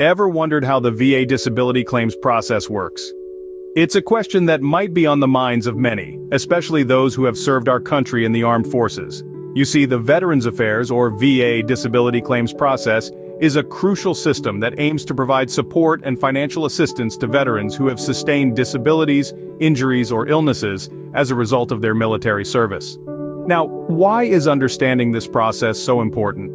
Ever wondered how the VA disability claims process works? It's a question that might be on the minds of many, especially those who have served our country in the armed forces. You see, the Veterans Affairs, or VA disability claims process, is a crucial system that aims to provide support and financial assistance to veterans who have sustained disabilities, injuries, or illnesses as a result of their military service. Now, why is understanding this process so important?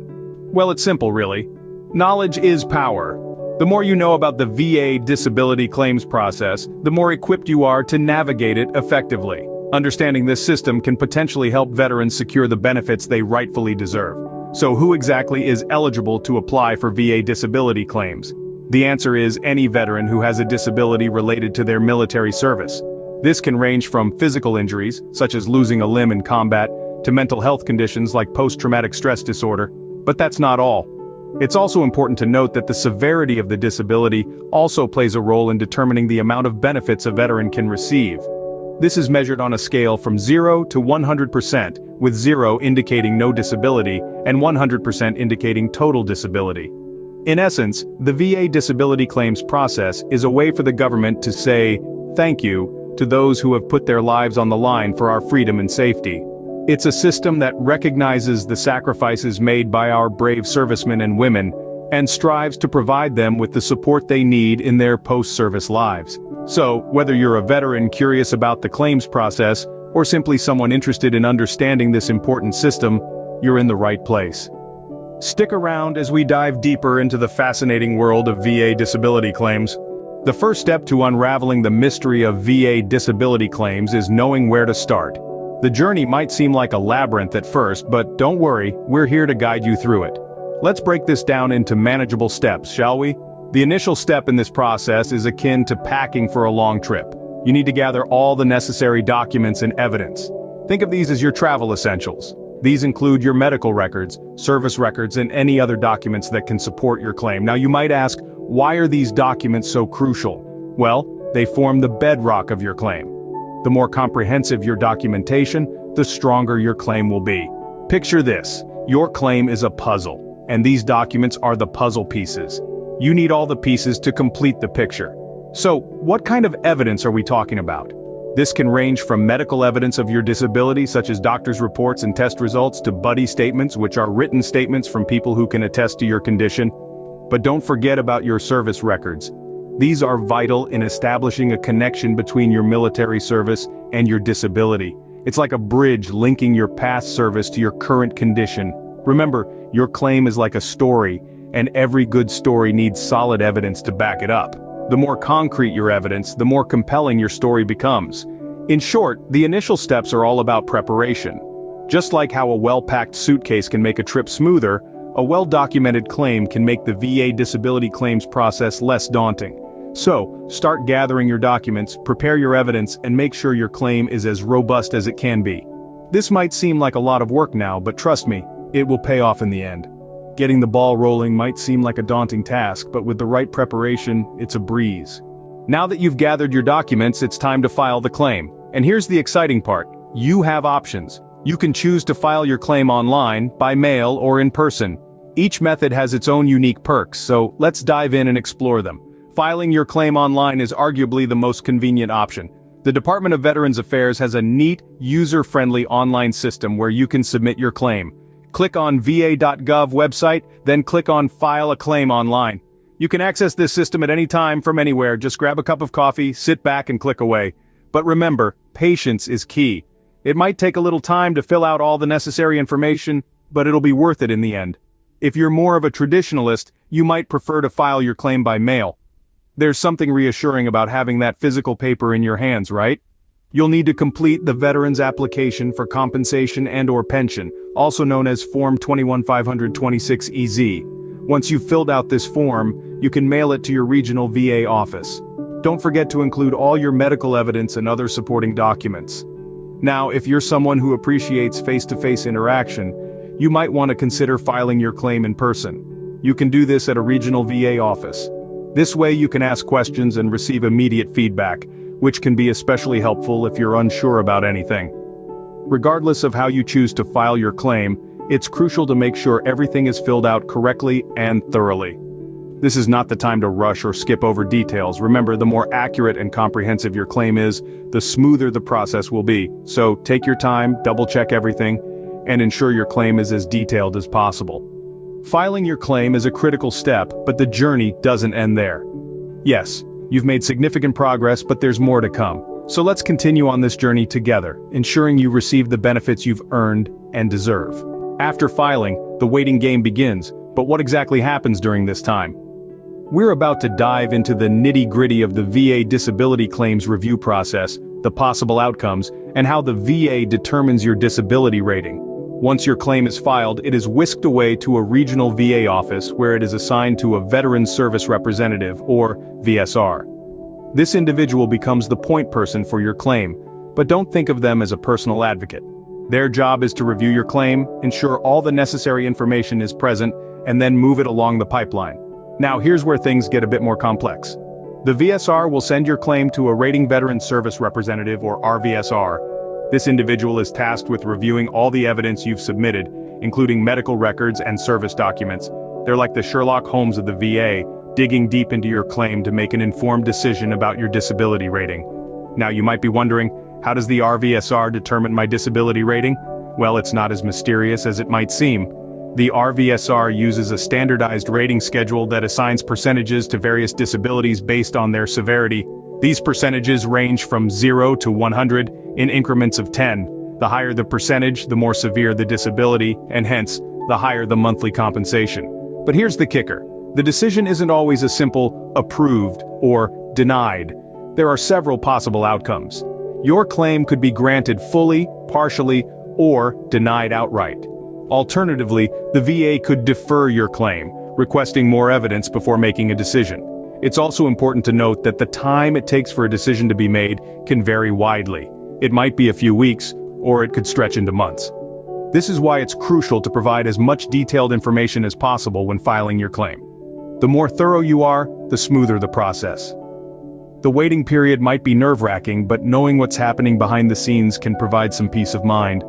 Well, it's simple, really. Knowledge is power. The more you know about the VA disability claims process, the more equipped you are to navigate it effectively. Understanding this system can potentially help veterans secure the benefits they rightfully deserve. So who exactly is eligible to apply for VA disability claims? The answer is any veteran who has a disability related to their military service. This can range from physical injuries, such as losing a limb in combat, to mental health conditions like post-traumatic stress disorder. But that's not all. It's also important to note that the severity of the disability also plays a role in determining the amount of benefits a veteran can receive. This is measured on a scale from 0 to 100%, with 0 indicating no disability and 100% indicating total disability. In essence, the VA disability claims process is a way for the government to say thank you to those who have put their lives on the line for our freedom and safety. It's a system that recognizes the sacrifices made by our brave servicemen and women, and strives to provide them with the support they need in their post-service lives. So, whether you're a veteran curious about the claims process, or simply someone interested in understanding this important system, you're in the right place. Stick around as we dive deeper into the fascinating world of VA disability claims. The first step to unraveling the mystery of VA disability claims is knowing where to start. The journey might seem like a labyrinth at first, but don't worry, we're here to guide you through it. Let's break this down into manageable steps, shall we? The initial step in this process is akin to packing for a long trip. You need to gather all the necessary documents and evidence. Think of these as your travel essentials. These include your medical records, service records, and any other documents that can support your claim. Now you might ask, why are these documents so crucial? Well, they form the bedrock of your claim. The more comprehensive your documentation, the stronger your claim will be. Picture this: your claim is a puzzle, and these documents are the puzzle pieces. You need all the pieces to complete the picture. So, what kind of evidence are we talking about? This can range from medical evidence of your disability, such as doctor's reports and test results, to buddy statements, which are written statements from people who can attest to your condition. But don't forget about your service records. These are vital in establishing a connection between your military service and your disability. It's like a bridge linking your past service to your current condition. Remember, your claim is like a story, and every good story needs solid evidence to back it up. The more concrete your evidence, the more compelling your story becomes. In short, the initial steps are all about preparation. Just like how a well-packed suitcase can make a trip smoother, a well-documented claim can make the VA disability claims process less daunting. So, start gathering your documents, prepare your evidence, and make sure your claim is as robust as it can be. This might seem like a lot of work now, but trust me, it will pay off in the end. Getting the ball rolling might seem like a daunting task, but with the right preparation, it's a breeze. Now that you've gathered your documents, it's time to file the claim. And here's the exciting part: you have options. You can choose to file your claim online, by mail, or in person. Each method has its own unique perks, so let's dive in and explore them. Filing your claim online is arguably the most convenient option. The Department of Veterans Affairs has a neat, user-friendly online system where you can submit your claim. Click on va.gov website, then click on File a Claim Online. You can access this system at any time from anywhere. Just grab a cup of coffee, sit back, and click away. But remember, patience is key. It might take a little time to fill out all the necessary information, but it'll be worth it in the end. If you're more of a traditionalist, you might prefer to file your claim by mail. There's something reassuring about having that physical paper in your hands, right? You'll need to complete the Veterans Application for Compensation and/or Pension, also known as Form 21526-EZ. Once you've filled out this form, you can mail it to your regional VA office. Don't forget to include all your medical evidence and other supporting documents. Now, if you're someone who appreciates face-to-face interaction, you might want to consider filing your claim in person. You can do this at a regional VA office. This way you can ask questions and receive immediate feedback, which can be especially helpful if you're unsure about anything. Regardless of how you choose to file your claim, it's crucial to make sure everything is filled out correctly and thoroughly. This is not the time to rush or skip over details. Remember, the more accurate and comprehensive your claim is, the smoother the process will be. So take your time, double-check everything, and ensure your claim is as detailed as possible. Filing your claim is a critical step, but the journey doesn't end there. Yes, you've made significant progress, but there's more to come. So let's continue on this journey together, ensuring you receive the benefits you've earned and deserve. After filing, the waiting game begins, but what exactly happens during this time? We're about to dive into the nitty-gritty of the VA disability claims review process, the possible outcomes, and how the VA determines your disability rating. Once your claim is filed, it is whisked away to a regional VA office where it is assigned to a Veterans Service Representative, or VSR. This individual becomes the point person for your claim, but don't think of them as a personal advocate. Their job is to review your claim, ensure all the necessary information is present, and then move it along the pipeline. Now here's where things get a bit more complex. The VSR will send your claim to a Rating Veterans Service Representative, or RVSR. This individual is tasked with reviewing all the evidence you've submitted, including medical records and service documents. They're like the Sherlock Holmes of the VA, digging deep into your claim to make an informed decision about your disability rating. Now you might be wondering, how does the RVSR determine my disability rating? Well, it's not as mysterious as it might seem. The RVSR uses a standardized rating schedule that assigns percentages to various disabilities based on their severity. These percentages range from 0 to 100 in increments of 10. The higher the percentage, the more severe the disability, and hence, the higher the monthly compensation. But here's the kicker. The decision isn't always a simple approved or denied. There are several possible outcomes. Your claim could be granted fully, partially, or denied outright. Alternatively, the VA could defer your claim, requesting more evidence before making a decision. It's also important to note that the time it takes for a decision to be made can vary widely. It might be a few weeks, or it could stretch into months. This is why it's crucial to provide as much detailed information as possible when filing your claim. The more thorough you are, the smoother the process. The waiting period might be nerve-wracking, but knowing what's happening behind the scenes can provide some peace of mind.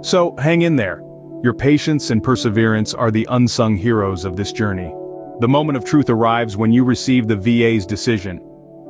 So, hang in there. Your patience and perseverance are the unsung heroes of this journey. The moment of truth arrives when you receive the VA's decision.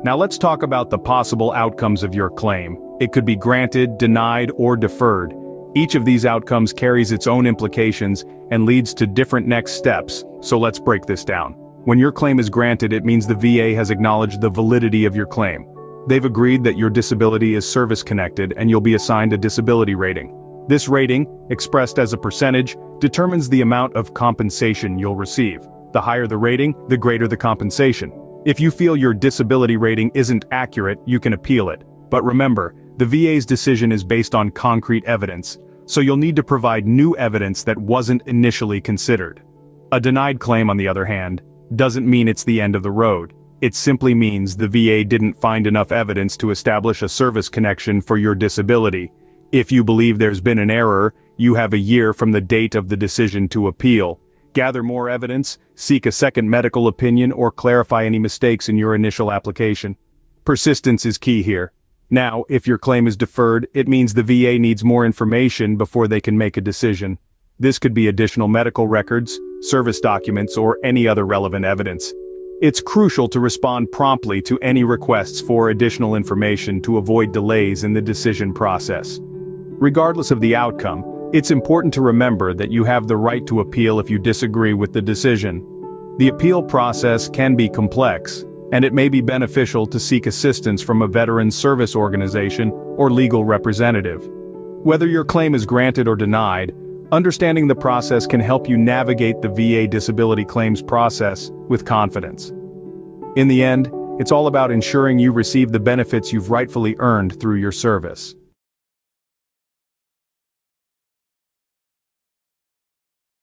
Now let's talk about the possible outcomes of your claim. It could be granted, denied, or deferred. Each of these outcomes carries its own implications and leads to different next steps, so let's break this down. When your claim is granted, it means the VA has acknowledged the validity of your claim. They've agreed that your disability is service-connected and you'll be assigned a disability rating. This rating, expressed as a percentage, determines the amount of compensation you'll receive. The higher the rating, the greater the compensation. If you feel your disability rating isn't accurate, you can appeal it. But remember, the VA's decision is based on concrete evidence, so you'll need to provide new evidence that wasn't initially considered. A denied claim, on the other hand, doesn't mean it's the end of the road. It simply means the VA didn't find enough evidence to establish a service connection for your disability. If you believe there's been an error, you have a year from the date of the decision to appeal. Gather more evidence, seek a second medical opinion, or clarify any mistakes in your initial application. Persistence is key here. Now, if your claim is deferred, it means the VA needs more information before they can make a decision. This could be additional medical records, service documents, or any other relevant evidence. It's crucial to respond promptly to any requests for additional information to avoid delays in the decision process. Regardless of the outcome, it's important to remember that you have the right to appeal if you disagree with the decision. The appeal process can be complex, and it may be beneficial to seek assistance from a veterans service organization or legal representative. Whether your claim is granted or denied, understanding the process can help you navigate the VA disability claims process with confidence. In the end, it's all about ensuring you receive the benefits you've rightfully earned through your service.